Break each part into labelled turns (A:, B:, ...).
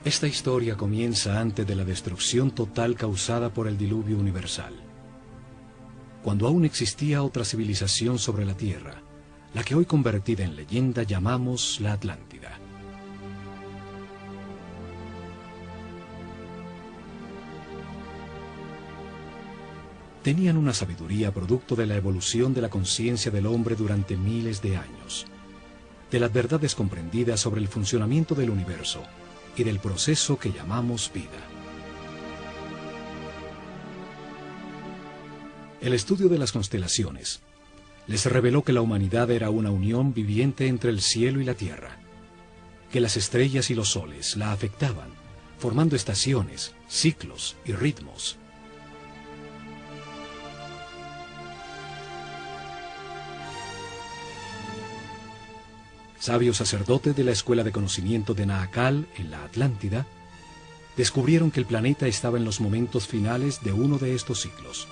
A: Esta historia comienza antes de la destrucción total causada por el diluvio universal, cuando aún existía otra civilización sobre la Tierra, la que hoy convertida en leyenda llamamos la Atlántida. Tenían una sabiduría producto de la evolución de la conciencia del hombre durante miles de años, de las verdades comprendidas sobre el funcionamiento del universo y del proceso que llamamos vida. El estudio de las constelaciones les reveló que la humanidad era una unión viviente entre el cielo y la tierra, que las estrellas y los soles la afectaban, formando estaciones, ciclos y ritmos. Sabios sacerdotes de la Escuela de Conocimiento de Naakal, en la Atlántida, descubrieron que el planeta estaba en los momentos finales de uno de estos ciclos.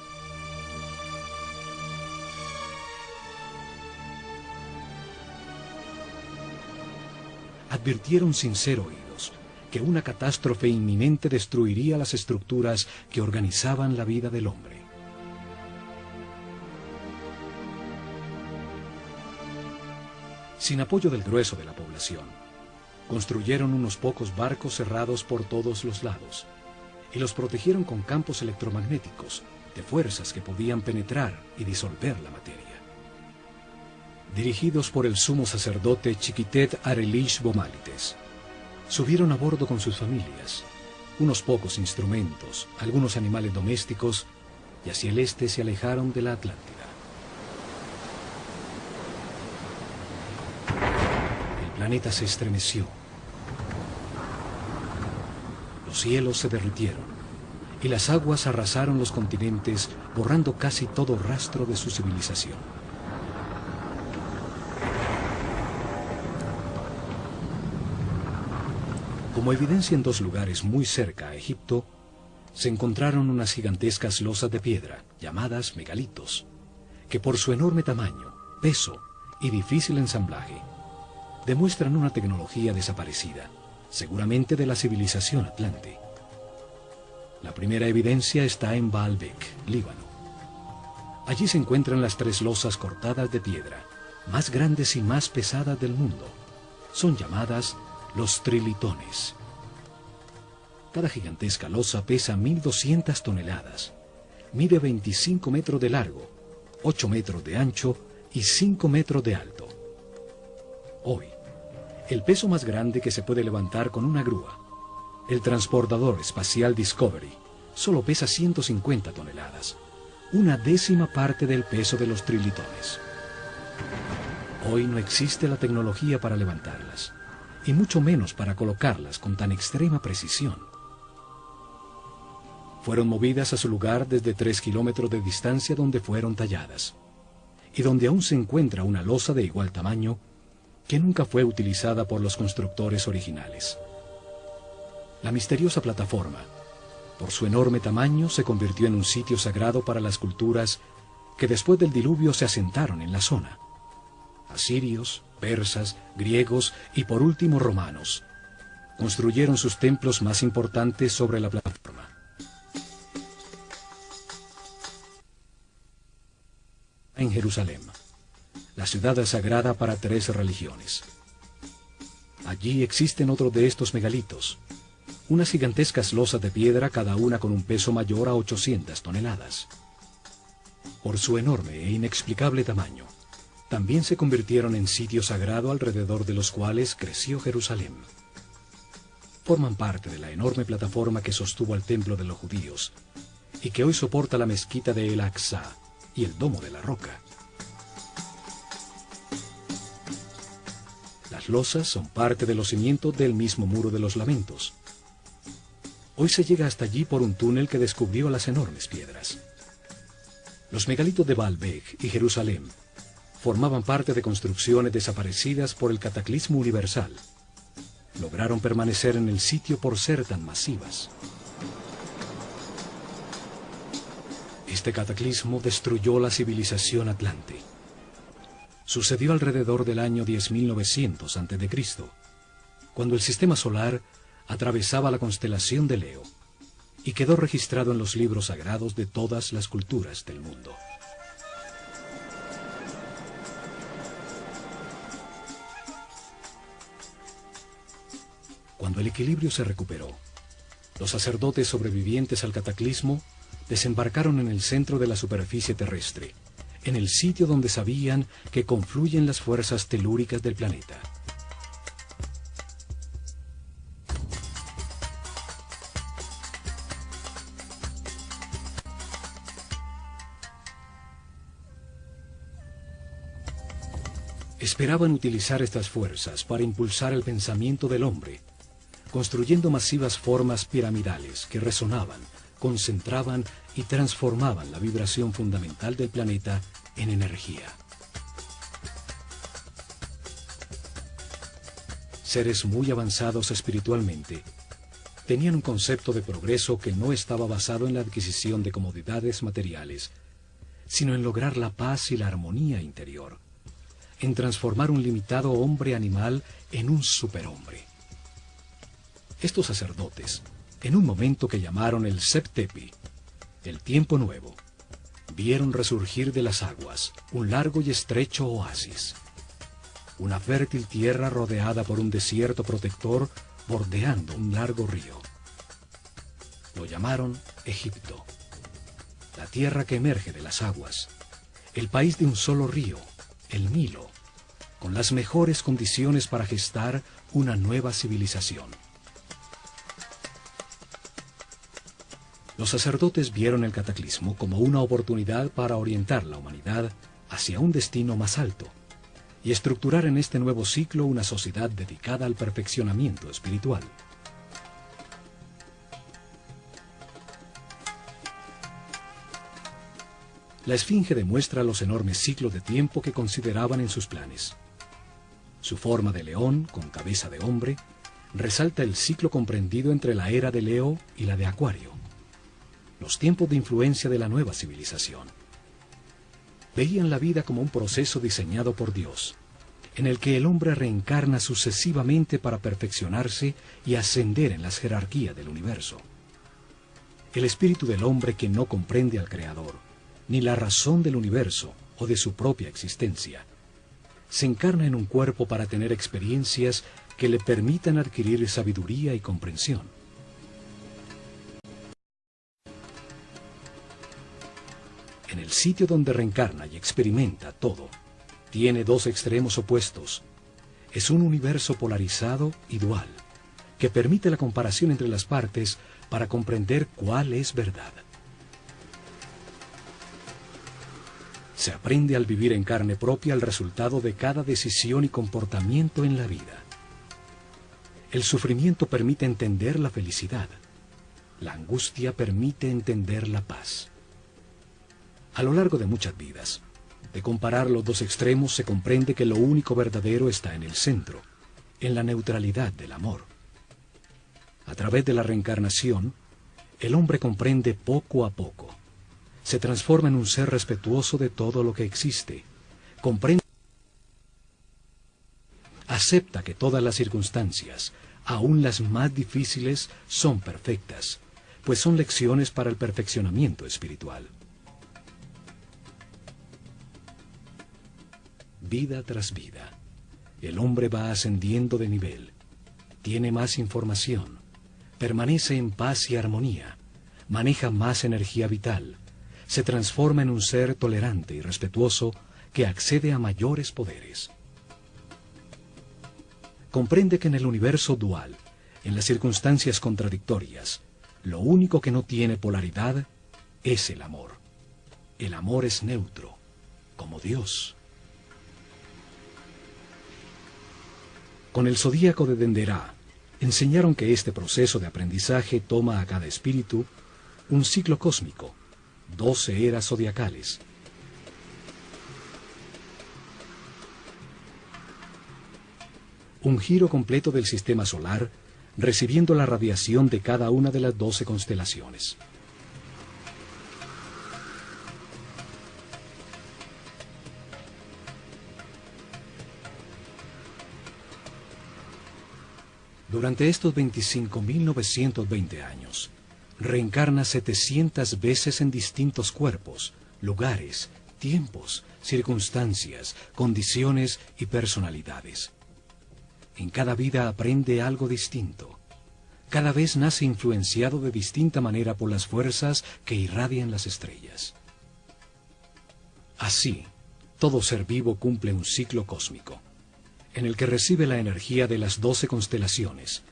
A: Advirtieron sin ser oídos que una catástrofe inminente destruiría las estructuras que organizaban la vida del hombre. Sin apoyo del grueso de la población, construyeron unos pocos barcos cerrados por todos los lados y los protegieron con campos electromagnéticos de fuerzas que podían penetrar y disolver la materia. Dirigidos por el sumo sacerdote Chiquitet Arelish Bomalites, subieron a bordo con sus familias, unos pocos instrumentos, algunos animales domésticos, y hacia el este se alejaron de la Atlántida. El planeta se estremeció. Los cielos se derritieron y las aguas arrasaron los continentes, borrando casi todo rastro de su civilización. Como evidencia en dos lugares muy cerca a Egipto, se encontraron unas gigantescas losas de piedra, llamadas megalitos, que por su enorme tamaño, peso y difícil ensamblaje, demuestran una tecnología desaparecida, seguramente de la civilización atlante. La primera evidencia está en Baalbek, Líbano. Allí se encuentran las tres losas cortadas de piedra, más grandes y más pesadas del mundo. Son llamadas los trilitones. Cada gigantesca losa pesa 1.200 toneladas, mide 25 metros de largo, 8 metros de ancho y 5 metros de alto. Hoy, el peso más grande que se puede levantar con una grúa, el transportador espacial Discovery, solo pesa 150 toneladas, una décima parte del peso de los trilitones. Hoy no existe la tecnología para levantarlas, y mucho menos para colocarlas con tan extrema precisión. Fueron movidas a su lugar desde 3 kilómetros de distancia donde fueron talladas, y donde aún se encuentra una losa de igual tamaño que nunca fue utilizada por los constructores originales. La misteriosa plataforma, por su enorme tamaño, se convirtió en un sitio sagrado para las culturas que después del diluvio se asentaron en la zona. Asirios, persas, griegos y por último romanos construyeron sus templos más importantes sobre la plataforma. En Jerusalén, la ciudad sagrada para 3 religiones. Allí existen otros de estos megalitos, unas gigantescas losas de piedra, cada una con un peso mayor a 800 toneladas. Por su enorme e inexplicable tamaño, también se convirtieron en sitio sagrado alrededor de los cuales creció Jerusalén. Forman parte de la enorme plataforma que sostuvo al templo de los judíos y que hoy soporta la mezquita de El Aqsa y el Domo de la Roca. Las losas son parte de los cimientos del mismo Muro de los Lamentos. Hoy se llega hasta allí por un túnel que descubrió las enormes piedras. Los megalitos de Baalbek y Jerusalén formaban parte de construcciones desaparecidas por el cataclismo universal. Lograron permanecer en el sitio por ser tan masivas. Este cataclismo destruyó la civilización atlante. Sucedió alrededor del año 10.900 a.C., cuando el sistema solar atravesaba la constelación de Leo y quedó registrado en los libros sagrados de todas las culturas del mundo. Cuando el equilibrio se recuperó, los sacerdotes sobrevivientes al cataclismo desembarcaron en el centro de la superficie terrestre, en el sitio donde sabían que confluyen las fuerzas telúricas del planeta. Esperaban utilizar estas fuerzas para impulsar el pensamiento del hombre, construyendo masivas formas piramidales que resonaban, concentraban y transformaban la vibración fundamental del planeta en energía. Seres muy avanzados espiritualmente, tenían un concepto de progreso que no estaba basado en la adquisición de comodidades materiales, sino en lograr la paz y la armonía interior, en transformar un limitado hombre animal en un superhombre. Estos sacerdotes, en un momento que llamaron el Septepi, el tiempo nuevo, vieron resurgir de las aguas un largo y estrecho oasis, una fértil tierra rodeada por un desierto protector bordeando un largo río. Lo llamaron Egipto, la tierra que emerge de las aguas, el país de un solo río, el Nilo, con las mejores condiciones para gestar una nueva civilización. Los sacerdotes vieron el cataclismo como una oportunidad para orientar la humanidad hacia un destino más alto y estructurar en este nuevo ciclo una sociedad dedicada al perfeccionamiento espiritual. La Esfinge demuestra los enormes ciclos de tiempo que consideraban en sus planes. Su forma de león, con cabeza de hombre, resalta el ciclo comprendido entre la era de Leo y la de Acuario, los tiempos de influencia de la nueva civilización. Veían la vida como un proceso diseñado por Dios, en el que el hombre reencarna sucesivamente para perfeccionarse y ascender en las jerarquías del universo. El espíritu del hombre que no comprende al Creador, ni la razón del universo o de su propia existencia, se encarna en un cuerpo para tener experiencias que le permitan adquirir sabiduría y comprensión. En el sitio donde reencarna y experimenta todo, tiene dos extremos opuestos. Es un universo polarizado y dual, que permite la comparación entre las partes para comprender cuál es verdad. Se aprende al vivir en carne propia el resultado de cada decisión y comportamiento en la vida. El sufrimiento permite entender la felicidad. La angustia permite entender la paz. A lo largo de muchas vidas, de comparar los dos extremos se comprende que lo único verdadero está en el centro, en la neutralidad del amor. A través de la reencarnación, el hombre comprende poco a poco. Se transforma en un ser respetuoso de todo lo que existe. Comprende, acepta que todas las circunstancias, aun las más difíciles, son perfectas, pues son lecciones para el perfeccionamiento espiritual. Vida tras vida, el hombre va ascendiendo de nivel, tiene más información, permanece en paz y armonía, maneja más energía vital, se transforma en un ser tolerante y respetuoso que accede a mayores poderes. Comprende que en el universo dual, en las circunstancias contradictorias, lo único que no tiene polaridad es el amor. El amor es neutro, como Dios. Con el zodíaco de Denderá, enseñaron que este proceso de aprendizaje toma a cada espíritu un ciclo cósmico, 12 eras zodiacales. Un giro completo del sistema solar, recibiendo la radiación de cada una de las 12 constelaciones. Durante estos 25.920 años, reencarna 700 veces en distintos cuerpos, lugares, tiempos, circunstancias, condiciones y personalidades. En cada vida aprende algo distinto. Cada vez nace influenciado de distinta manera por las fuerzas que irradian las estrellas. Así, todo ser vivo cumple un ciclo cósmico, en el que recibe la energía de las 12 constelaciones,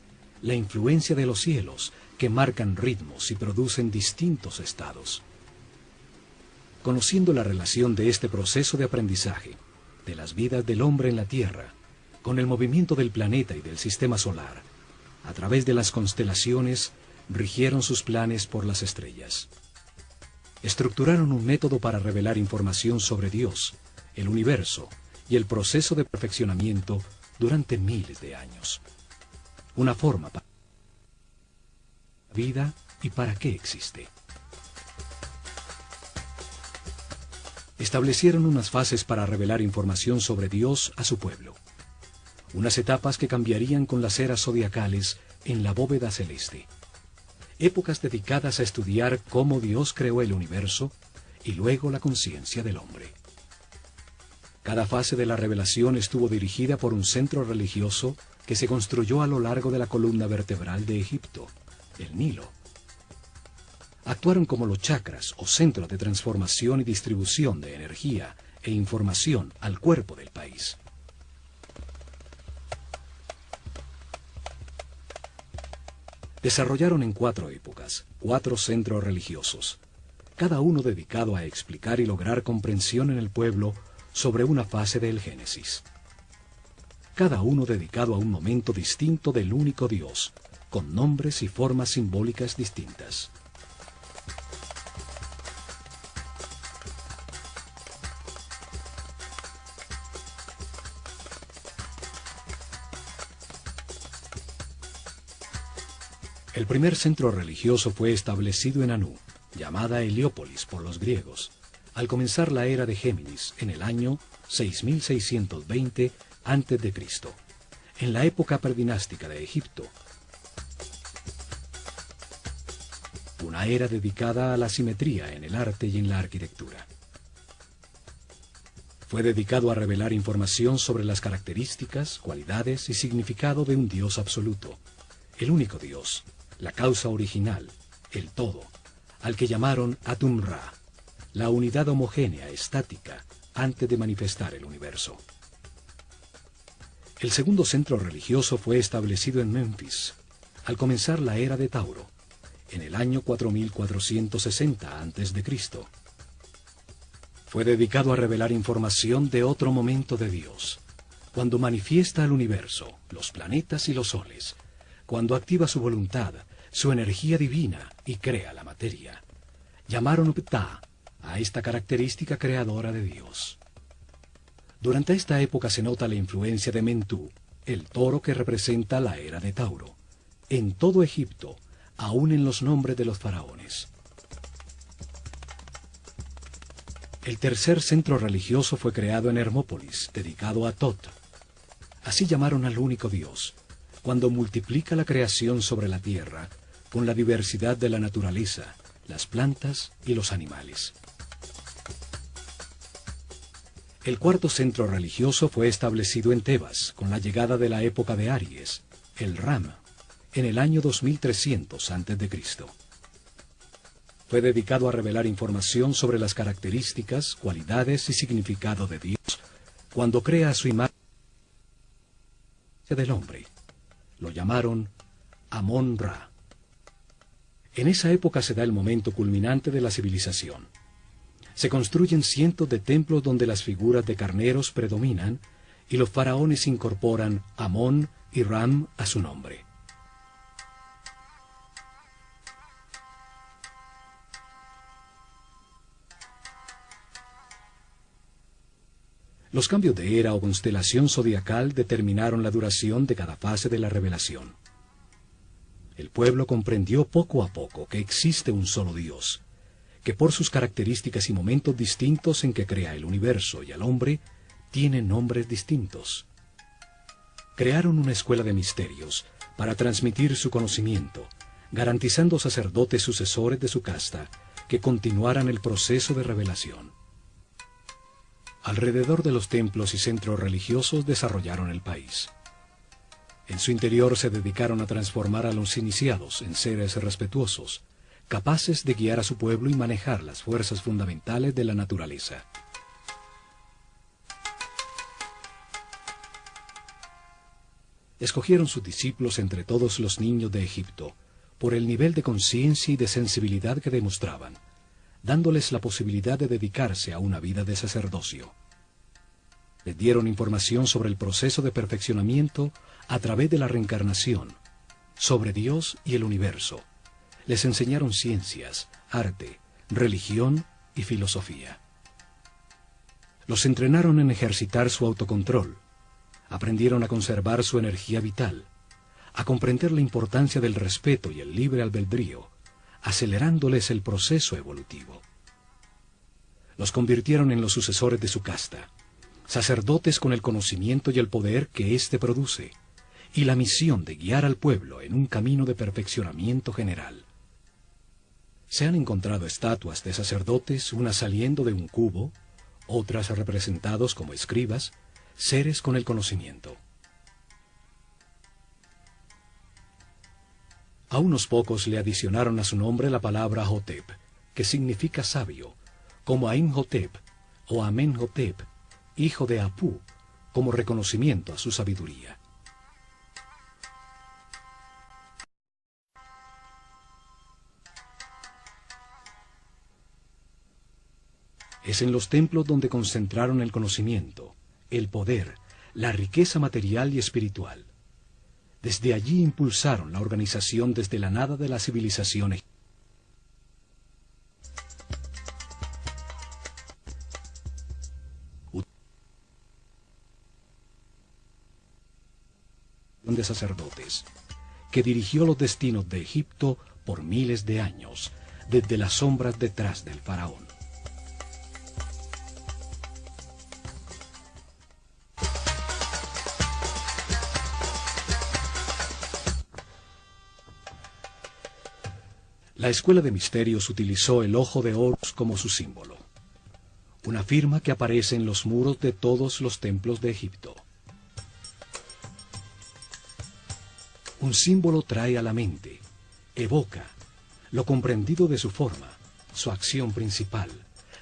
A: la influencia de los cielos, que marcan ritmos y producen distintos estados. Conociendo la relación de este proceso de aprendizaje, de las vidas del hombre en la Tierra, con el movimiento del planeta y del sistema solar, a través de las constelaciones, rigieron sus planes por las estrellas. Estructuraron un método para revelar información sobre Dios, el universo y el proceso de perfeccionamiento durante miles de años. Una forma para la vida y para qué existe. Establecieron unas fases para revelar información sobre Dios a su pueblo. Unas etapas que cambiarían con las eras zodiacales en la bóveda celeste. Épocas dedicadas a estudiar cómo Dios creó el universo y luego la conciencia del hombre. Cada fase de la revelación estuvo dirigida por un centro religioso que se construyó a lo largo de la columna vertebral de Egipto, el Nilo. Actuaron como los chakras o centros de transformación y distribución de energía e información al cuerpo del país. Desarrollaron en 4 épocas, 4 centros religiosos, cada uno dedicado a explicar y lograr comprensión en el pueblo sobre una fase del Génesis. Cada uno dedicado a un momento distinto del único Dios, con nombres y formas simbólicas distintas. El primer centro religioso fue establecido en Anú, llamada Heliópolis por los griegos, al comenzar la era de Géminis en el año 6620 a.C., en la época predinástica de Egipto. Una era dedicada a la simetría en el arte y en la arquitectura. Fue dedicado a revelar información sobre las características, cualidades y significado de un Dios absoluto, el único Dios, la causa original, el todo, al que llamaron Atum-Ra, la unidad homogénea, estática, antes de manifestar el universo. El segundo centro religioso fue establecido en Memphis, al comenzar la era de Tauro, en el año 4460 a.C. Fue dedicado a revelar información de otro momento de Dios, cuando manifiesta al universo, los planetas y los soles, cuando activa su voluntad, su energía divina y crea la materia. Llamaron Ptah a esta característica creadora de Dios. Durante esta época se nota la influencia de Mentú, el toro que representa la era de Tauro, en todo Egipto, aún en los nombres de los faraones. El tercer centro religioso fue creado en Hermópolis, dedicado a Tot. Así llamaron al único Dios, cuando multiplica la creación sobre la tierra, con la diversidad de la naturaleza, las plantas y los animales. El cuarto centro religioso fue establecido en Tebas, con la llegada de la época de Aries, el Ram, en el año 2300 a.C. Fue dedicado a revelar información sobre las características, cualidades y significado de Dios, cuando crea a su imagen del hombre. Lo llamaron Amón-Ra. En esa época se da el momento culminante de la civilización. Se construyen cientos de templos donde las figuras de carneros predominan y los faraones incorporan Amón y Ram a su nombre. Los cambios de era o constelación zodiacal determinaron la duración de cada fase de la revelación. El pueblo comprendió poco a poco que existe un solo Dios, que por sus características y momentos distintos en que crea el universo y al hombre, tiene nombres distintos. Crearon una escuela de misterios para transmitir su conocimiento, garantizando sacerdotes sucesores de su casta que continuaran el proceso de revelación. Alrededor de los templos y centros religiosos desarrollaron el país. En su interior se dedicaron a transformar a los iniciados en seres respetuosos, capaces de guiar a su pueblo y manejar las fuerzas fundamentales de la naturaleza. Escogieron sus discípulos entre todos los niños de Egipto, por el nivel de conciencia y de sensibilidad que demostraban, dándoles la posibilidad de dedicarse a una vida de sacerdocio. Les dieron información sobre el proceso de perfeccionamiento a través de la reencarnación, sobre Dios y el universo. Les enseñaron ciencias, arte, religión y filosofía. Los entrenaron en ejercitar su autocontrol. Aprendieron a conservar su energía vital, a comprender la importancia del respeto y el libre albedrío, acelerándoles el proceso evolutivo. Los convirtieron en los sucesores de su casta, sacerdotes con el conocimiento y el poder que éste produce, y la misión de guiar al pueblo en un camino de perfeccionamiento general. Se han encontrado estatuas de sacerdotes, unas saliendo de un cubo, otras representados como escribas, seres con el conocimiento. A unos pocos le adicionaron a su nombre la palabra Hotep, que significa sabio, como a Imhotep o Amenhotep, hijo de Apú, como reconocimiento a su sabiduría. Es en los templos donde concentraron el conocimiento, el poder, la riqueza material y espiritual. Desde allí impulsaron la organización desde la nada de la civilización egipcia. De sacerdotes, que dirigió los destinos de Egipto por miles de años, desde las sombras detrás del faraón. La Escuela de Misterios utilizó el ojo de Horus como su símbolo, una firma que aparece en los muros de todos los templos de Egipto. Un símbolo trae a la mente, evoca, lo comprendido de su forma, su acción principal,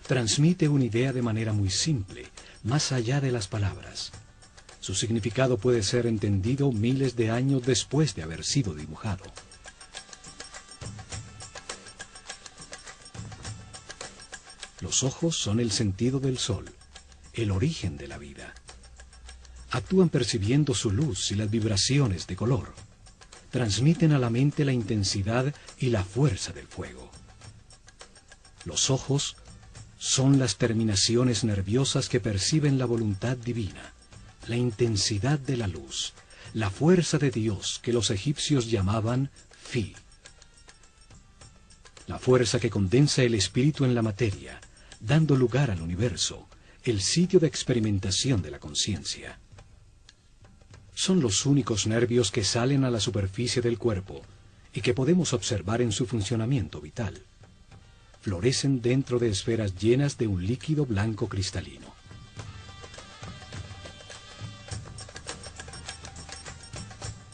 A: transmite una idea de manera muy simple, más allá de las palabras. Su significado puede ser entendido miles de años después de haber sido dibujado. Los ojos son el sentido del sol, el origen de la vida. Actúan percibiendo su luz y las vibraciones de color. Transmiten a la mente la intensidad y la fuerza del fuego. Los ojos son las terminaciones nerviosas que perciben la voluntad divina, la intensidad de la luz, la fuerza de Dios que los egipcios llamaban Fi. La fuerza que condensa el espíritu en la materia, dando lugar al universo, el sitio de experimentación de la conciencia. Son los únicos nervios que salen a la superficie del cuerpo y que podemos observar en su funcionamiento vital. Florecen dentro de esferas llenas de un líquido blanco cristalino.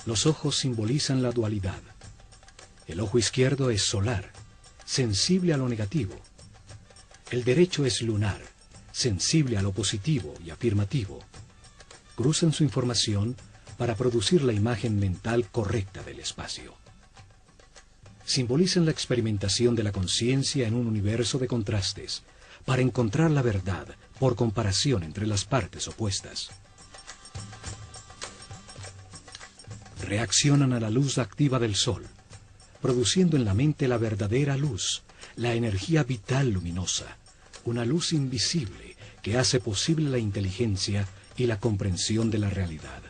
A: Los ojos simbolizan la dualidad. El ojo izquierdo es solar, sensible a lo negativo. El derecho es lunar, sensible a lo positivo y afirmativo. Cruzan su información para producir la imagen mental correcta del espacio. Simbolizan la experimentación de la conciencia en un universo de contrastes, para encontrar la verdad por comparación entre las partes opuestas. Reaccionan a la luz activa del sol, produciendo en la mente la verdadera luz, la energía vital luminosa, una luz invisible que hace posible la inteligencia y la comprensión de la realidad.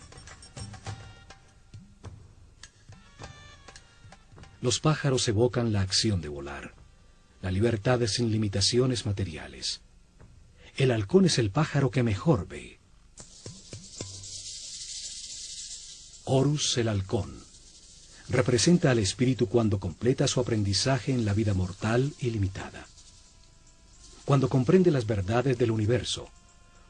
A: Los pájaros evocan la acción de volar, la libertad sin limitaciones materiales. El halcón es el pájaro que mejor ve. Horus el halcón, representa al espíritu cuando completa su aprendizaje en la vida mortal y limitada. Cuando comprende las verdades del universo,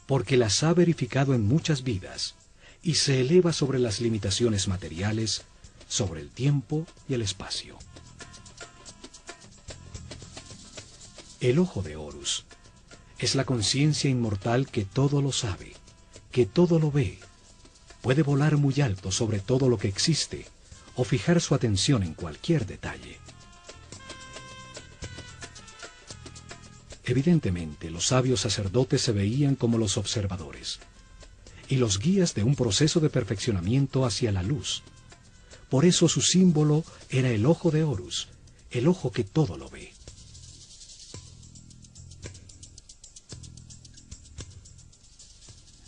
A: porque las ha verificado en muchas vidas, y se eleva sobre las limitaciones materiales, sobre el tiempo y el espacio. El ojo de Horus es la conciencia inmortal que todo lo sabe, que todo lo ve, puede volar muy alto sobre todo lo que existe, o fijar su atención en cualquier detalle. Evidentemente, los sabios sacerdotes se veían como los observadores y los guías de un proceso de perfeccionamiento hacia la luz. Por eso su símbolo era el ojo de Horus, el ojo que todo lo ve.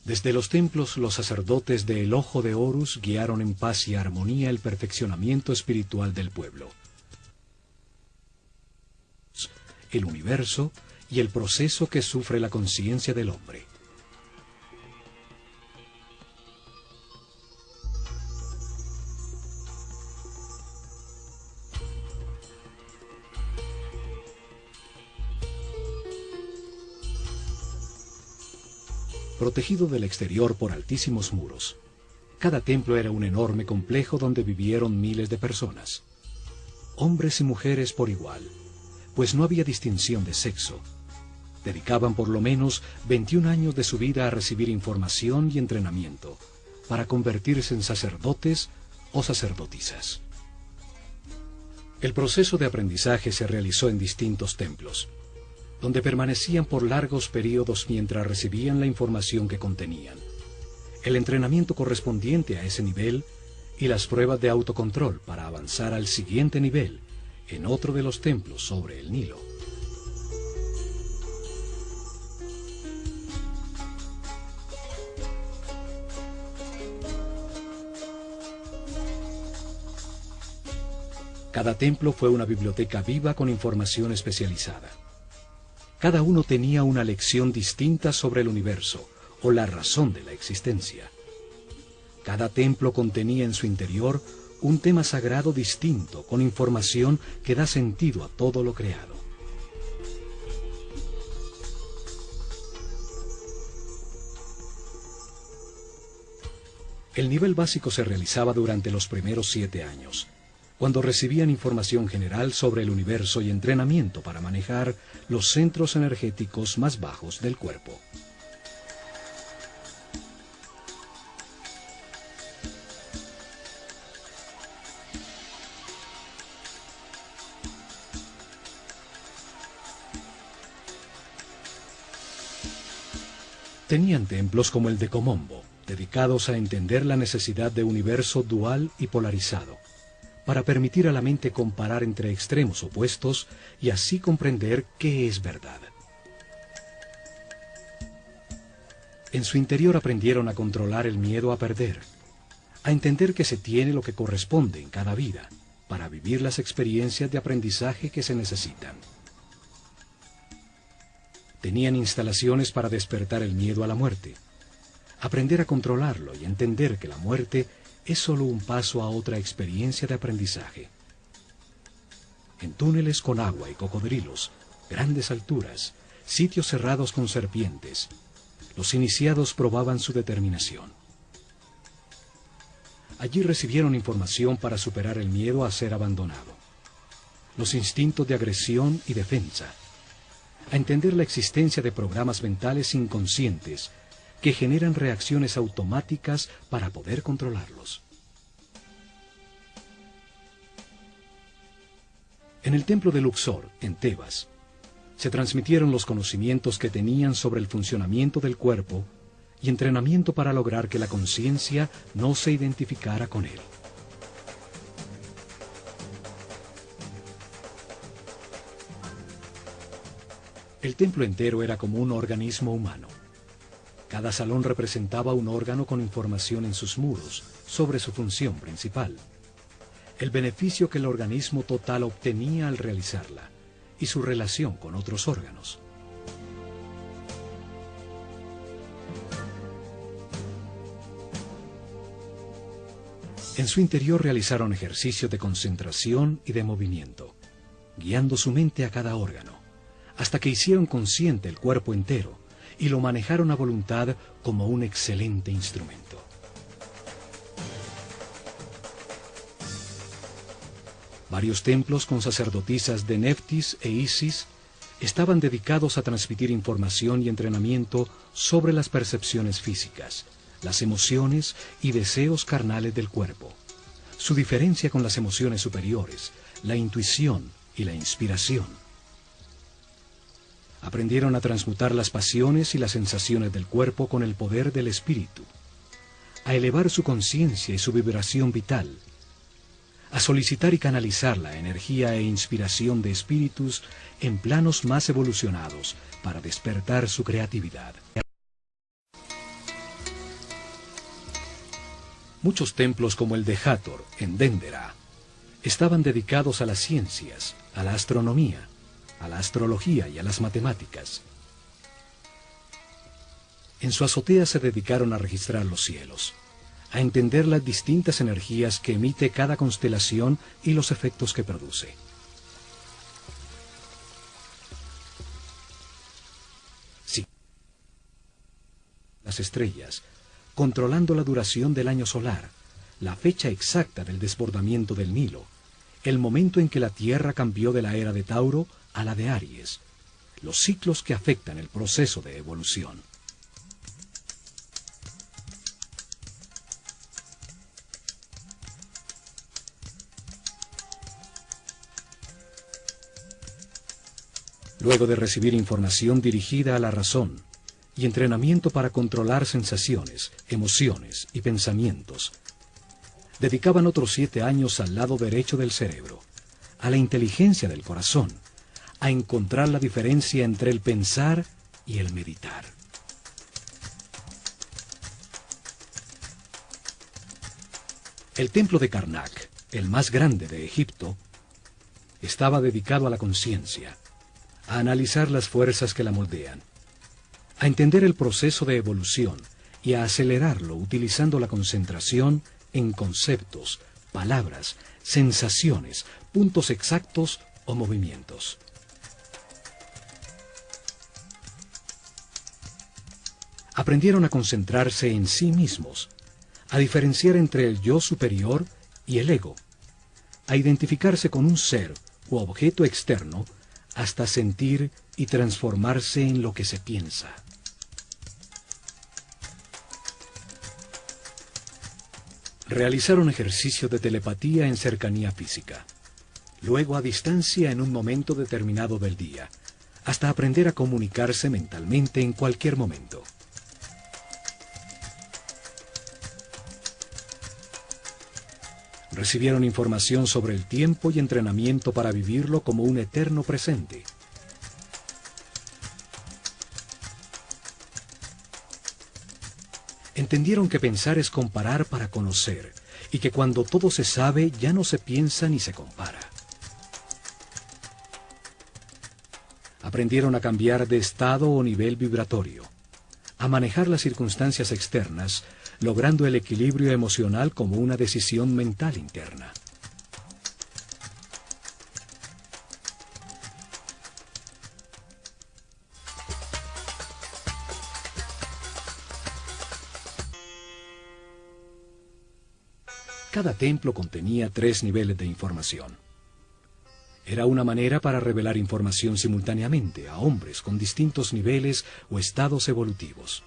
A: Desde los templos, los sacerdotes del ojo de Horus guiaron en paz y armonía el perfeccionamiento espiritual del pueblo, el universo y el proceso que sufre la conciencia del hombre. Protegido del exterior por altísimos muros, cada templo era un enorme complejo donde vivieron miles de personas, hombres y mujeres por igual, pues no había distinción de sexo. Dedicaban por lo menos 21 años de su vida a recibir información y entrenamiento para convertirse en sacerdotes o sacerdotisas. El proceso de aprendizaje se realizó en distintos templos, donde permanecían por largos periodos mientras recibían la información que contenían, el entrenamiento correspondiente a ese nivel y las pruebas de autocontrol para avanzar al siguiente nivel en otro de los templos sobre el Nilo. Cada templo fue una biblioteca viva con información especializada. Cada uno tenía una lección distinta sobre el universo o la razón de la existencia. Cada templo contenía en su interior un tema sagrado distinto con información que da sentido a todo lo creado. El nivel básico se realizaba durante los primeros 7 años, cuando recibían información general sobre el universo y entrenamiento para manejar los centros energéticos más bajos del cuerpo. Tenían templos como el de Komombo, dedicados a entender la necesidad de un universo dual y polarizado, para permitir a la mente comparar entre extremos opuestos y así comprender qué es verdad. En su interior aprendieron a controlar el miedo a perder, a entender que se tiene lo que corresponde en cada vida, para vivir las experiencias de aprendizaje que se necesitan. Tenían instalaciones para despertar el miedo a la muerte, aprender a controlarlo y entender que la muerte es solo un paso a otra experiencia de aprendizaje. En túneles con agua y cocodrilos, grandes alturas, sitios cerrados con serpientes, los iniciados probaban su determinación. Allí recibieron información para superar el miedo a ser abandonado, los instintos de agresión y defensa, a entender la existencia de programas mentales inconscientes que generan reacciones automáticas para poder controlarlos. En el templo de Luxor, en Tebas, se transmitieron los conocimientos que tenían sobre el funcionamiento del cuerpo y entrenamiento para lograr que la conciencia no se identificara con él. El templo entero era como un organismo humano. Cada salón representaba un órgano con información en sus muros sobre su función principal, el beneficio que el organismo total obtenía al realizarla y su relación con otros órganos. En su interior realizaron ejercicios de concentración y de movimiento, guiando su mente a cada órgano, hasta que hicieron consciente el cuerpo entero y lo manejaron a voluntad como un excelente instrumento. Varios templos con sacerdotisas de Neftis e Isis estaban dedicados a transmitir información y entrenamiento sobre las percepciones físicas, las emociones y deseos carnales del cuerpo, su diferencia con las emociones superiores, la intuición y la inspiración. Aprendieron a transmutar las pasiones y las sensaciones del cuerpo con el poder del espíritu, a elevar su conciencia y su vibración vital, a solicitar y canalizar la energía e inspiración de espíritus en planos más evolucionados para despertar su creatividad. Muchos templos como el de Hathor, en Dendera, estaban dedicados a las ciencias, a la astronomía, a la astrología y a las matemáticas. En su azotea se dedicaron a registrar los cielos, a entender las distintas energías que emite cada constelación y los efectos que produce. Sí, las estrellas, controlando la duración del año solar, la fecha exacta del desbordamiento del Nilo, el momento en que la Tierra cambió de la era de Tauro a la de Aries, los ciclos que afectan el proceso de evolución. Luego de recibir información dirigida a la razón y entrenamiento para controlar sensaciones, emociones y pensamientos, dedicaban otros 7 años al lado derecho del cerebro, a la inteligencia del corazón, a encontrar la diferencia entre el pensar y el meditar. El templo de Karnak, el más grande de Egipto, estaba dedicado a la conciencia, a analizar las fuerzas que la moldean, a entender el proceso de evolución y a acelerarlo utilizando la concentración en conceptos, palabras, sensaciones, puntos exactos o movimientos. Aprendieron a concentrarse en sí mismos, a diferenciar entre el yo superior y el ego, a identificarse con un ser u objeto externo hasta sentir y transformarse en lo que se piensa. Realizaron ejercicios de telepatía en cercanía física, luego a distancia en un momento determinado del día, hasta aprender a comunicarse mentalmente en cualquier momento. Recibieron información sobre el tiempo y entrenamiento para vivirlo como un eterno presente. Entendieron que pensar es comparar para conocer, y que cuando todo se sabe ya no se piensa ni se compara. Aprendieron a cambiar de estado o nivel vibratorio, a manejar las circunstancias externas, logrando el equilibrio emocional como una decisión mental interna. Cada templo contenía 3 niveles de información. Era una manera para revelar información simultáneamente a hombres con distintos niveles o estados evolutivos.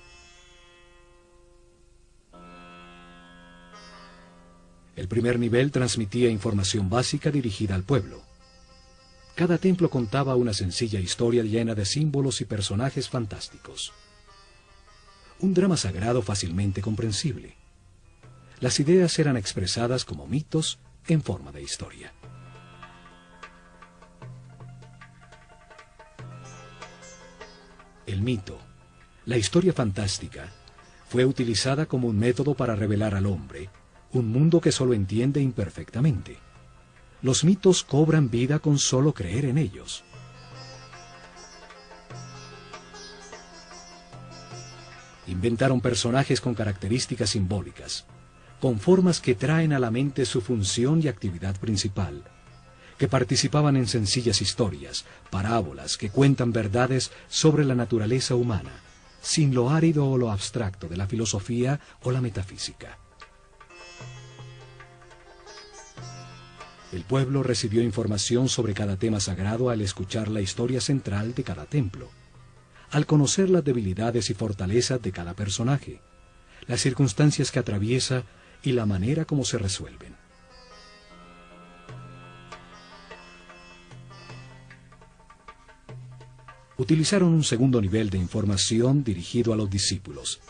A: El primer nivel transmitía información básica dirigida al pueblo. Cada templo contaba una sencilla historia llena de símbolos y personajes fantásticos. Un drama sagrado fácilmente comprensible. Las ideas eran expresadas como mitos en forma de historia. El mito, la historia fantástica, fue utilizada como un método para revelar al hombre un mundo que solo entiende imperfectamente. Los mitos cobran vida con solo creer en ellos. Inventaron personajes con características simbólicas, con formas que traen a la mente su función y actividad principal, que participaban en sencillas historias, parábolas que cuentan verdades sobre la naturaleza humana, sin lo árido o lo abstracto de la filosofía o la metafísica. El pueblo recibió información sobre cada tema sagrado al escuchar la historia central de cada templo, al conocer las debilidades y fortalezas de cada personaje, las circunstancias que atraviesa y la manera como se resuelven. Utilizaron un segundo nivel de información dirigido a los discípulos,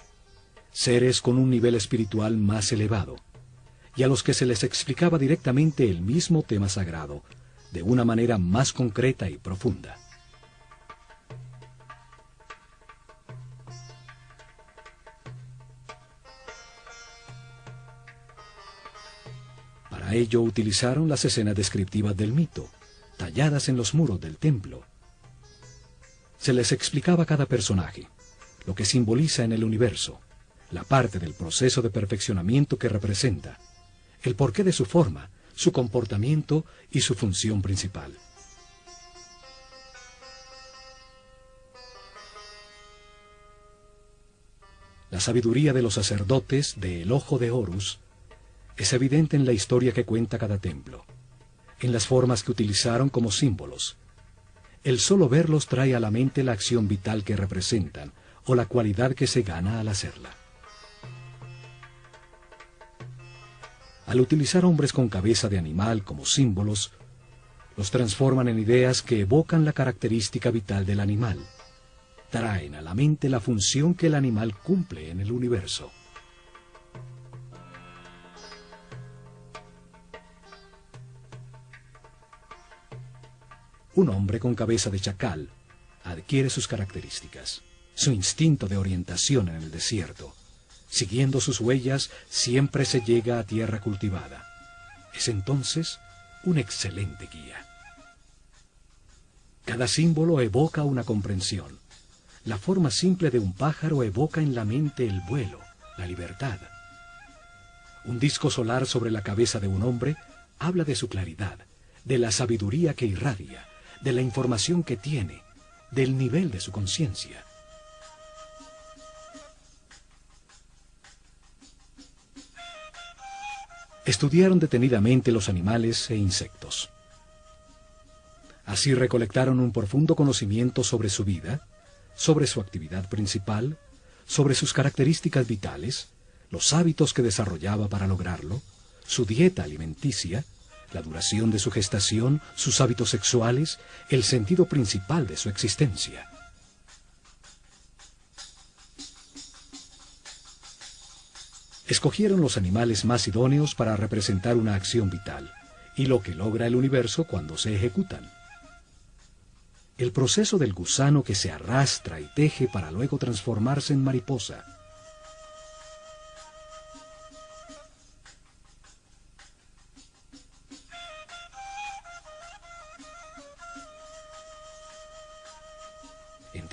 A: seres con un nivel espiritual más elevado, y a los que se les explicaba directamente el mismo tema sagrado, de una manera más concreta y profunda. Para ello utilizaron las escenas descriptivas del mito, talladas en los muros del templo. Se les explicaba cada personaje, lo que simboliza en el universo, la parte del proceso de perfeccionamiento que representa, el porqué de su forma, su comportamiento y su función principal. La sabiduría de los sacerdotes del Ojo de Horus es evidente en la historia que cuenta cada templo, en las formas que utilizaron como símbolos. El solo verlos trae a la mente la acción vital que representan o la cualidad que se gana al hacerla. Al utilizar hombres con cabeza de animal como símbolos, los transforman en ideas que evocan la característica vital del animal. Traen a la mente la función que el animal cumple en el universo. Un hombre con cabeza de chacal adquiere sus características, su instinto de orientación en el desierto. Siguiendo sus huellas, siempre se llega a tierra cultivada. Es entonces un excelente guía. Cada símbolo evoca una comprensión. La forma simple de un pájaro evoca en la mente el vuelo, la libertad. Un disco solar sobre la cabeza de un hombre habla de su claridad, de la sabiduría que irradia, de la información que tiene, del nivel de su conciencia. Estudiaron detenidamente los animales e insectos. Así recolectaron un profundo conocimiento sobre su vida, sobre su actividad principal, sobre sus características vitales, los hábitos que desarrollaba para lograrlo, su dieta alimenticia, la duración de su gestación, sus hábitos sexuales, el sentido principal de su existencia. Escogieron los animales más idóneos para representar una acción vital y lo que logra el universo cuando se ejecutan. El proceso del gusano que se arrastra y teje para luego transformarse en mariposa.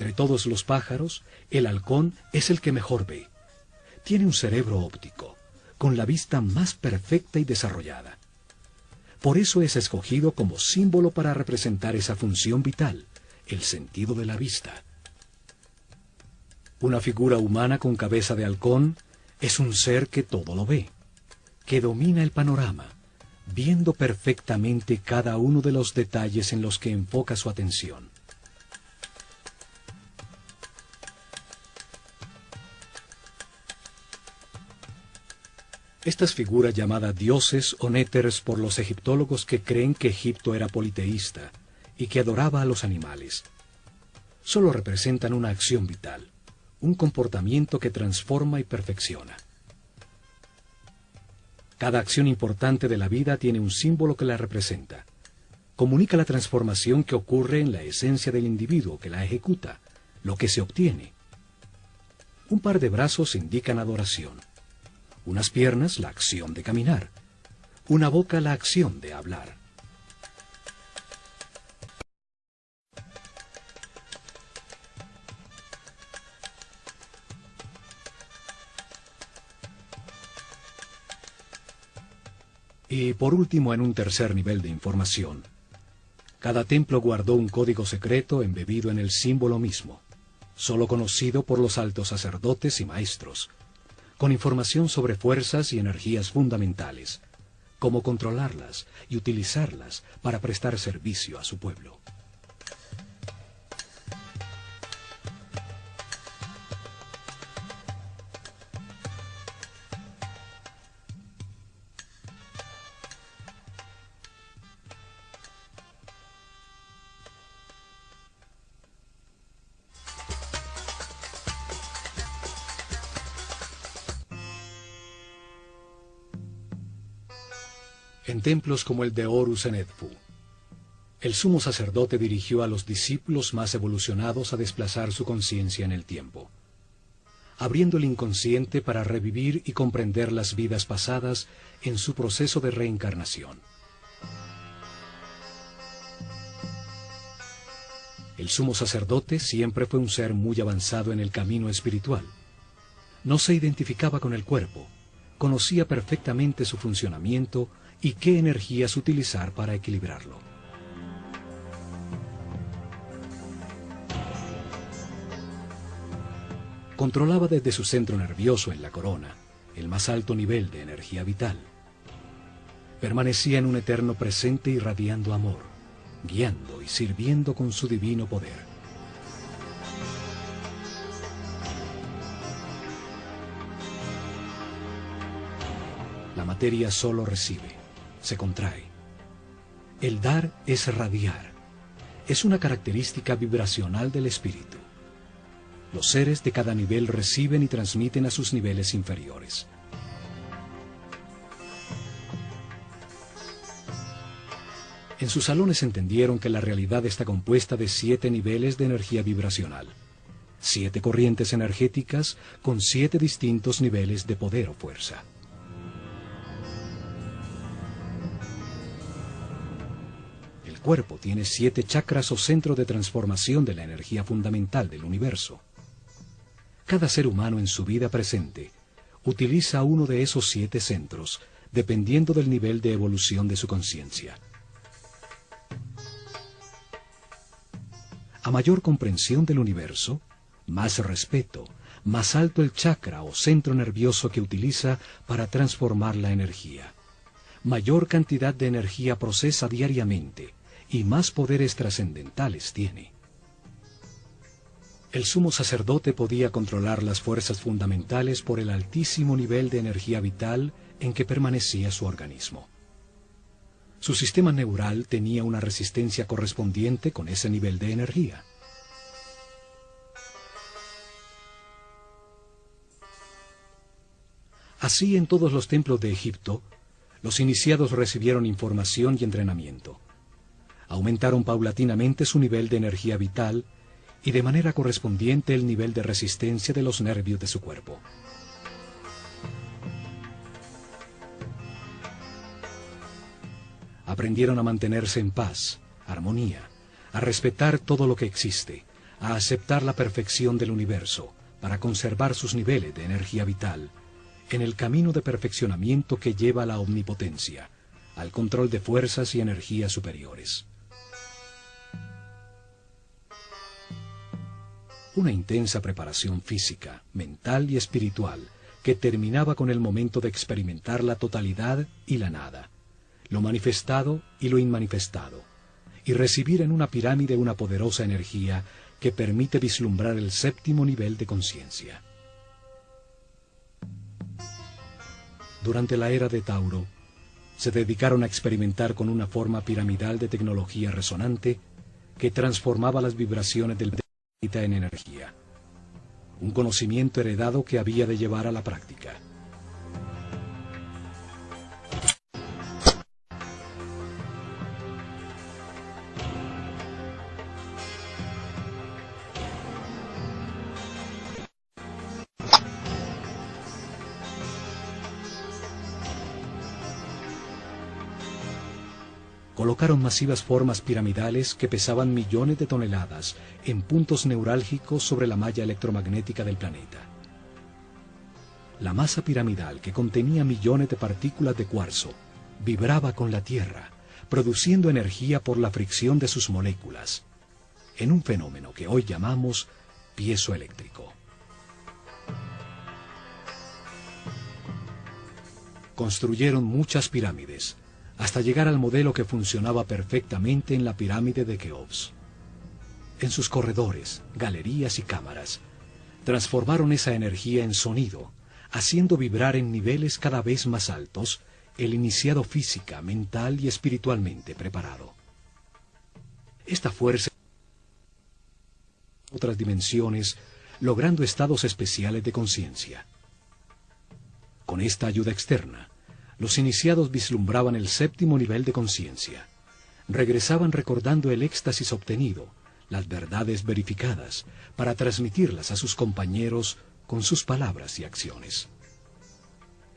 A: Entre todos los pájaros, el halcón es el que mejor ve. Tiene un cerebro óptico, con la vista más perfecta y desarrollada. Por eso es escogido como símbolo para representar esa función vital, el sentido de la vista. Una figura humana con cabeza de halcón es un ser que todo lo ve, que domina el panorama, viendo perfectamente cada uno de los detalles en los que enfoca su atención. Estas figuras llamadas dioses o néteres por los egiptólogos que creen que Egipto era politeísta y que adoraba a los animales, solo representan una acción vital, un comportamiento que transforma y perfecciona. Cada acción importante de la vida tiene un símbolo que la representa. Comunica la transformación que ocurre en la esencia del individuo que la ejecuta, lo que se obtiene. Un par de brazos indican adoración. Unas piernas, la acción de caminar. Una boca, la acción de hablar. Y por último, en un tercer nivel de información, cada templo guardó un código secreto embebido en el símbolo mismo, solo conocido por los altos sacerdotes y maestros, con información sobre fuerzas y energías fundamentales, cómo controlarlas y utilizarlas para prestar servicio a su pueblo. En templos como el de Horus en Edfu, el sumo sacerdote dirigió a los discípulos más evolucionados a desplazar su conciencia en el tiempo, abriendo el inconsciente para revivir y comprender las vidas pasadas en su proceso de reencarnación. El sumo sacerdote siempre fue un ser muy avanzado en el camino espiritual. No se identificaba con el cuerpo, conocía perfectamente su funcionamiento y qué energías utilizar para equilibrarlo. Controlaba desde su centro nervioso en la corona el más alto nivel de energía vital. Permanecía en un eterno presente irradiando amor, guiando y sirviendo con su divino poder. La materia solo recibe, se contrae. El dar es radiar. Es una característica vibracional del espíritu. Los seres de cada nivel reciben y transmiten a sus niveles inferiores. En sus salones entendieron que la realidad está compuesta de 7 niveles de energía vibracional, 7 corrientes energéticas con 7 distintos niveles de poder o fuerza. El cuerpo tiene 7 chakras o centro de transformación de la energía fundamental del universo. Cada ser humano en su vida presente utiliza uno de esos 7 centros, dependiendo del nivel de evolución de su conciencia. A mayor comprensión del universo, más respeto, más alto el chakra o centro nervioso que utiliza para transformar la energía. Mayor cantidad de energía procesa diariamente y más poderes trascendentales tiene. El sumo sacerdote podía controlar las fuerzas fundamentales por el altísimo nivel de energía vital en que permanecía su organismo. Su sistema neural tenía una resistencia correspondiente con ese nivel de energía. Así, en todos los templos de Egipto, los iniciados recibieron información y entrenamiento. Aumentaron paulatinamente su nivel de energía vital y de manera correspondiente el nivel de resistencia de los nervios de su cuerpo. Aprendieron a mantenerse en paz, armonía, a respetar todo lo que existe, a aceptar la perfección del universo para conservar sus niveles de energía vital en el camino de perfeccionamiento que lleva a la omnipotencia, al control de fuerzas y energías superiores. Una intensa preparación física, mental y espiritual que terminaba con el momento de experimentar la totalidad y la nada, lo manifestado y lo inmanifestado, y recibir en una pirámide una poderosa energía que permite vislumbrar el 7º nivel de conciencia. Durante la era de Tauro, se dedicaron a experimentar con una forma piramidal de tecnología resonante que transformaba las vibraciones del planeta en energía, un conocimiento heredado que había de llevar a la práctica. Colocaron masivas formas piramidales que pesaban millones de toneladas en puntos neurálgicos sobre la malla electromagnética del planeta. La masa piramidal, que contenía millones de partículas de cuarzo, vibraba con la Tierra, produciendo energía por la fricción de sus moléculas, en un fenómeno que hoy llamamos piezoeléctrico. Construyeron muchas pirámides, hasta llegar al modelo que funcionaba perfectamente en la pirámide de Keops. En sus corredores, galerías y cámaras, transformaron esa energía en sonido, haciendo vibrar en niveles cada vez más altos el iniciado física, mental y espiritualmente preparado. Esta fuerza otras dimensiones, logrando estados especiales de conciencia. Con esta ayuda externa, los iniciados vislumbraban el séptimo nivel de conciencia. Regresaban recordando el éxtasis obtenido, las verdades verificadas, para transmitirlas a sus compañeros con sus palabras y acciones.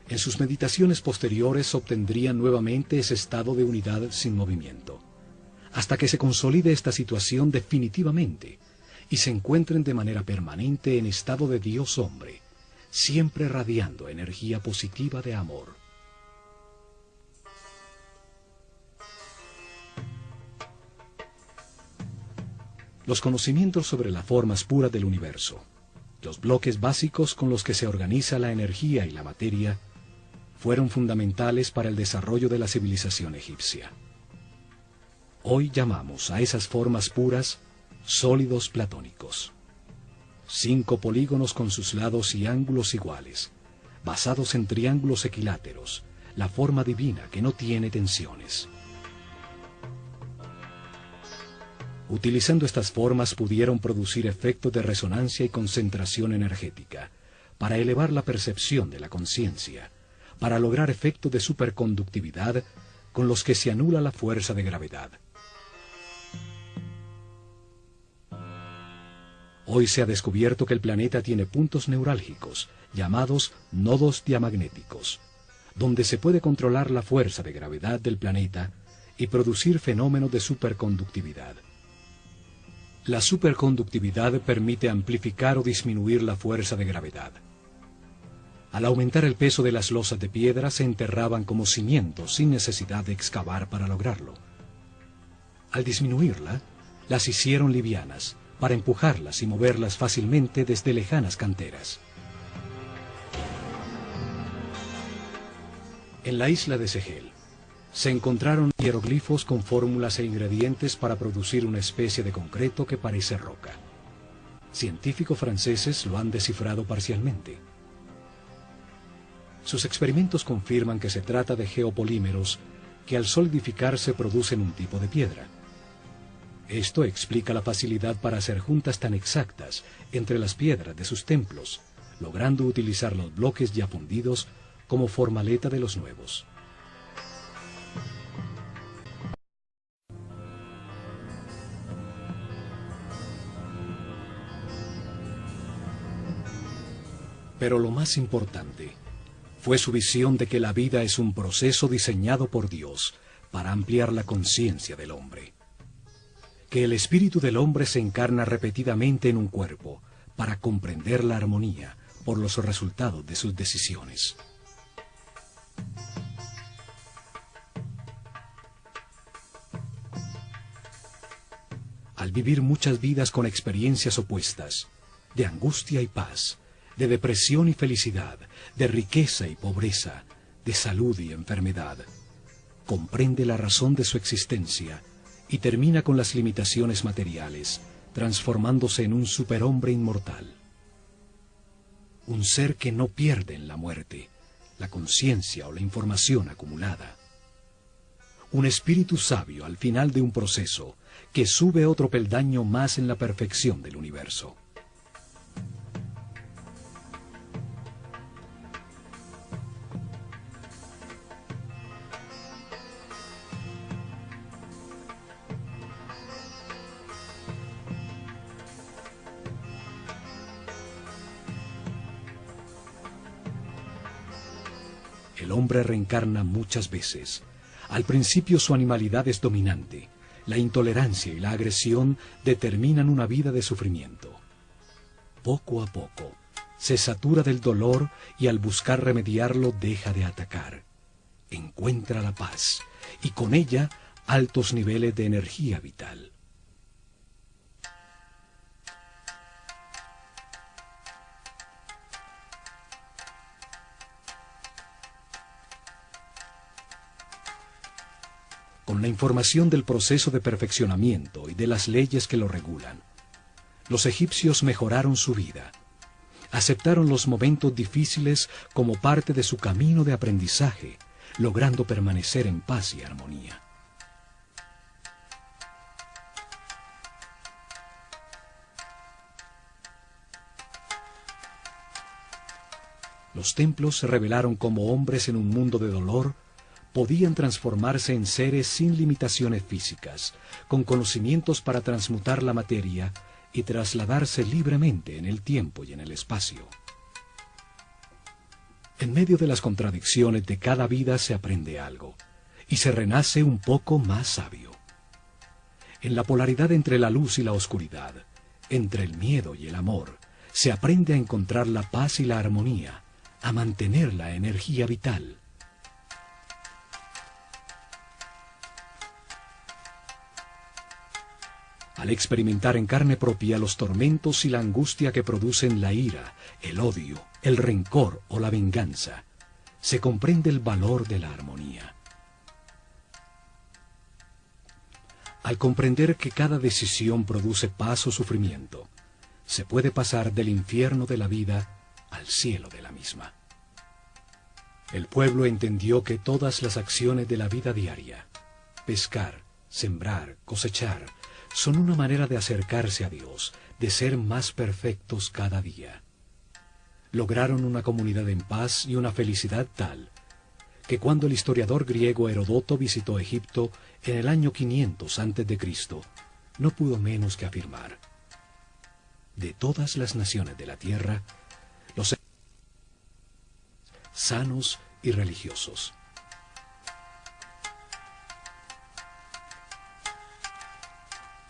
A: En sus meditaciones posteriores obtendrían nuevamente ese estado de unidad sin movimiento, hasta que se consolide esta situación definitivamente y se encuentren de manera permanente en estado de Dios hombre, siempre radiando energía positiva de amor. Los conocimientos sobre las formas puras del universo, los bloques básicos con los que se organiza la energía y la materia, fueron fundamentales para el desarrollo de la civilización egipcia. Hoy llamamos a esas formas puras sólidos platónicos. 5 polígonos con sus lados y ángulos iguales, basados en triángulos equiláteros, la forma divina que no tiene tensiones. Utilizando estas formas pudieron producir efectos de resonancia y concentración energética, para elevar la percepción de la conciencia, para lograr efectos de superconductividad con los que se anula la fuerza de gravedad. Hoy se ha descubierto que el planeta tiene puntos neurálgicos, llamados nodos diamagnéticos, donde se puede controlar la fuerza de gravedad del planeta y producir fenómenos de superconductividad. La superconductividad permite amplificar o disminuir la fuerza de gravedad. Al aumentar el peso de las losas de piedra se enterraban como cimientos sin necesidad de excavar para lograrlo. Al disminuirla, las hicieron livianas, para empujarlas y moverlas fácilmente desde lejanas canteras. En la isla de Segel se encontraron hieroglifos con fórmulas e ingredientes para producir una especie de concreto que parece roca. Científicos franceses lo han descifrado parcialmente. Sus experimentos confirman que se trata de geopolímeros que al solidificarse producen un tipo de piedra. Esto explica la facilidad para hacer juntas tan exactas entre las piedras de sus templos, logrando utilizar los bloques ya fundidos como formaleta de los nuevos. Pero lo más importante fue su visión de que la vida es un proceso diseñado por Dios para ampliar la conciencia del hombre. Que el espíritu del hombre se encarna repetidamente en un cuerpo para comprender la armonía por los resultados de sus decisiones. Al vivir muchas vidas con experiencias opuestas, de angustia y paz, de depresión y felicidad, de riqueza y pobreza, de salud y enfermedad, comprende la razón de su existencia y termina con las limitaciones materiales, transformándose en un superhombre inmortal. Un ser que no pierde en la muerte la conciencia o la información acumulada. Un espíritu sabio al final de un proceso que sube otro peldaño más en la perfección del universo. El hombre reencarna muchas veces. Al principio su animalidad es dominante. La intolerancia y la agresión determinan una vida de sufrimiento. Poco a poco, se satura del dolor y al buscar remediarlo deja de atacar. encuentra la paz y con ella altos niveles de energía vital. Con la información del proceso de perfeccionamiento y de las leyes que lo regulan, los egipcios mejoraron su vida. Aceptaron los momentos difíciles como parte de su camino de aprendizaje, logrando permanecer en paz y armonía. Los templos se revelaron como hombres en un mundo de dolor, podían transformarse en seres sin limitaciones físicas, con conocimientos para transmutar la materia y trasladarse libremente en el tiempo y en el espacio. En medio de las contradicciones de cada vida se aprende algo, y se renace un poco más sabio. En la polaridad entre la luz y la oscuridad, entre el miedo y el amor, se aprende a encontrar la paz y la armonía, a mantener la energía vital. Al experimentar en carne propia los tormentos y la angustia que producen la ira, el odio, el rencor o la venganza, se comprende el valor de la armonía. Al comprender que cada decisión produce paz o sufrimiento, se puede pasar del infierno de la vida al cielo de la misma. El pueblo entendió que todas las acciones de la vida diaria, pescar, sembrar, cosechar, son una manera de acercarse a Dios, de ser más perfectos cada día. Lograron una comunidad en paz y una felicidad tal, que cuando el historiador griego Heródoto visitó Egipto en el año 500 a.C., no pudo menos que afirmar: de todas las naciones de la tierra, los sanos y religiosos.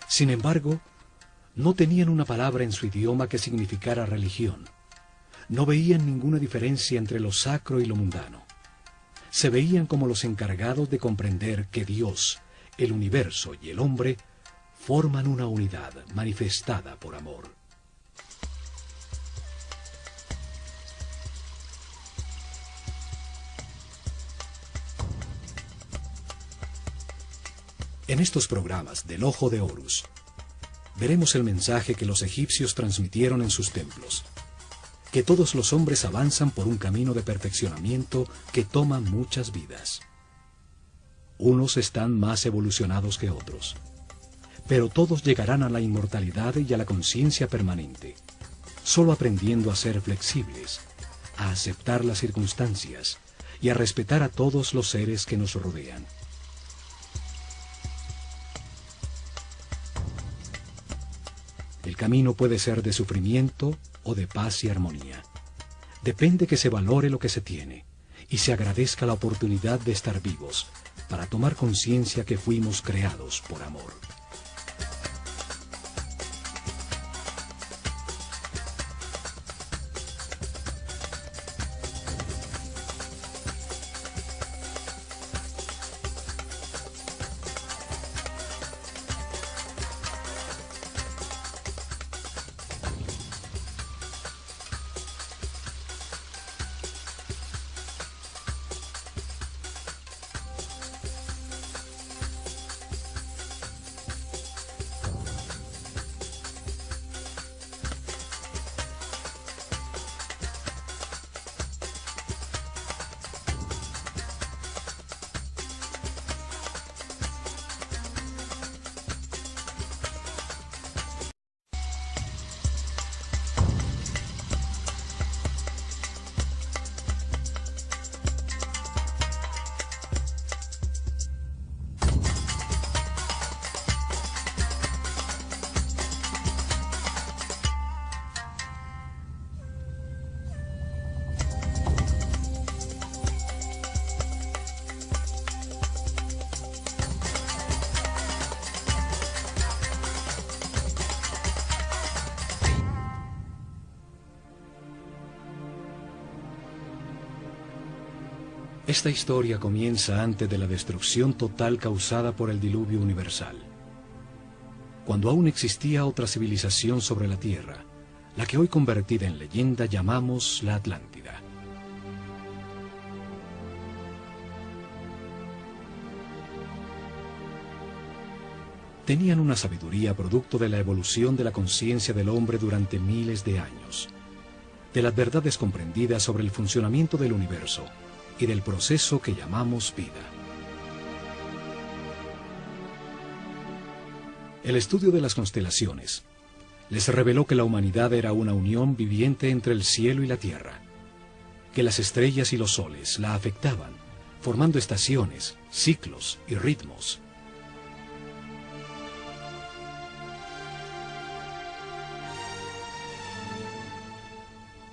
A: Sin embargo, no tenían una palabra en su idioma que significara religión. No veían ninguna diferencia entre lo sacro y lo mundano. Se veían como los encargados de comprender que Dios, el universo y el hombre forman una unidad manifestada por amor. En estos programas del Ojo de Horus, veremos el mensaje que los egipcios transmitieron en sus templos, que todos los hombres avanzan por un camino de perfeccionamiento que toma muchas vidas. Unos están más evolucionados que otros, pero todos llegarán a la inmortalidad y a la conciencia permanente, solo aprendiendo a ser flexibles, a aceptar las circunstancias y a respetar a todos los seres que nos rodean. El camino puede ser de sufrimiento o de paz y armonía. Depende que se valore lo que se tiene y se agradezca la oportunidad de estar vivos para tomar conciencia que fuimos creados por amor. Esta historia comienza antes de la destrucción total causada por el diluvio universal, cuando aún existía otra civilización sobre la Tierra, la que hoy convertida en leyenda llamamos la Atlántida. Tenían una sabiduría producto de la evolución de la conciencia del hombre durante miles de años, de las verdades comprendidas sobre el funcionamiento del universo y del proceso que llamamos vida. El estudio de las constelaciones les reveló que la humanidad era una unión viviente entre el cielo y la tierra, que las estrellas y los soles la afectaban, formando estaciones, ciclos y ritmos.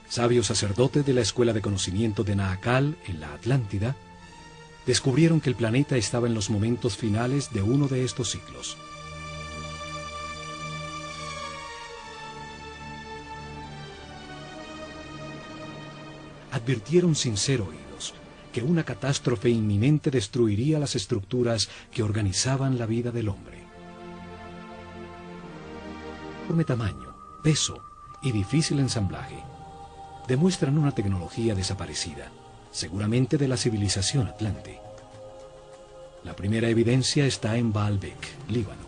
A: Sabios sacerdotes de la Escuela de Conocimiento de Naakal, en la Atlántida, descubrieron que el planeta estaba en los momentos finales de uno de estos ciclos. Advirtieron sin ser oídos que una catástrofe inminente destruiría las estructuras que organizaban la vida del hombre. Enorme tamaño, peso y difícil ensamblaje demuestran una tecnología desaparecida, seguramente de la civilización atlante. La primera evidencia está en Baalbek, Líbano.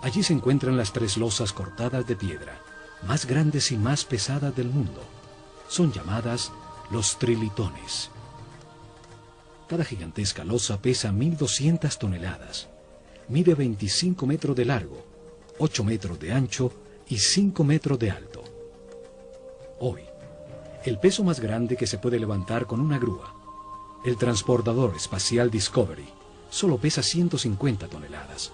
A: Allí se encuentran las 3 losas cortadas de piedra, más grandes y más pesadas del mundo. Son llamadas los trilitones. Cada gigantesca losa pesa 1.200 toneladas, mide 25 metros de largo, 8 metros de ancho y 5 metros de alto. Hoy, el peso más grande que se puede levantar con una grúa, el transportador espacial Discovery, solo pesa 150 toneladas,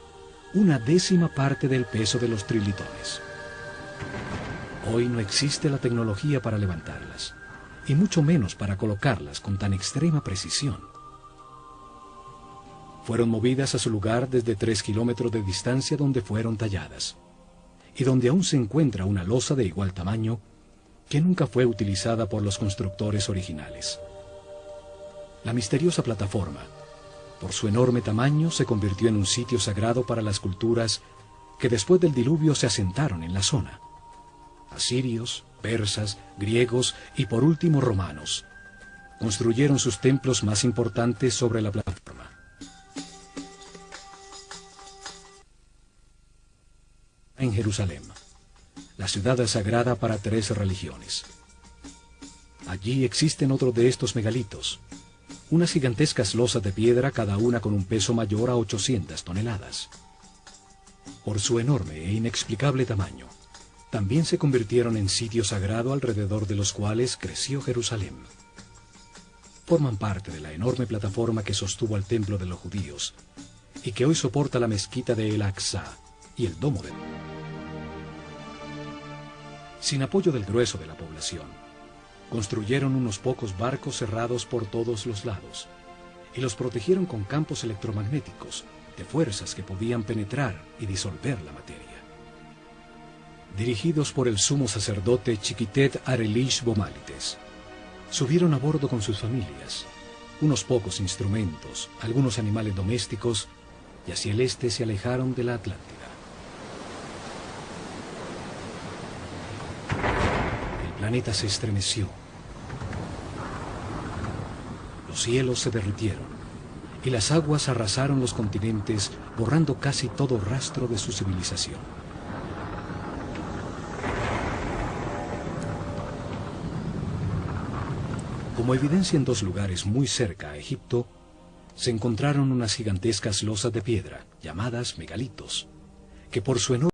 A: una décima parte del peso de los trilitones. Hoy no existe la tecnología para levantarlas, y mucho menos para colocarlas con tan extrema precisión. Fueron movidas a su lugar desde 3 kilómetros de distancia donde fueron talladas, y donde aún se encuentra una losa de igual tamaño que nunca fue utilizada por los constructores originales. La misteriosa plataforma, por su enorme tamaño, se convirtió en un sitio sagrado para las culturas que después del diluvio se asentaron en la zona. Asirios, persas, griegos y por último romanos construyeron sus templos más importantes sobre la plataforma. En Jerusalén, la ciudad sagrada para 3 religiones. Allí existen otros de estos megalitos, unas gigantescas losas de piedra, cada una con un peso mayor a 800 toneladas. Por su enorme e inexplicable tamaño, también se convirtieron en sitio sagrado alrededor de los cuales creció Jerusalén. Forman parte de la enorme plataforma que sostuvo al templo de los judíos y que hoy soporta la mezquita de El Aqsa y el domo de... Sin apoyo del grueso de la población, construyeron unos pocos barcos cerrados por todos los lados y los protegieron con campos electromagnéticos de fuerzas que podían penetrar y disolver la materia. Dirigidos por el sumo sacerdote Chiquitet Arelish Bomalites, subieron a bordo con sus familias, unos pocos instrumentos, algunos animales domésticos, y hacia el este se alejaron de la Atlántida. El planeta se estremeció. Los cielos se derritieron y las aguas arrasaron los continentes, borrando casi todo rastro de su civilización. Como evidencia, en 2 lugares muy cerca a Egipto, se encontraron unas gigantescas losas de piedra, llamadas megalitos, que por su enorme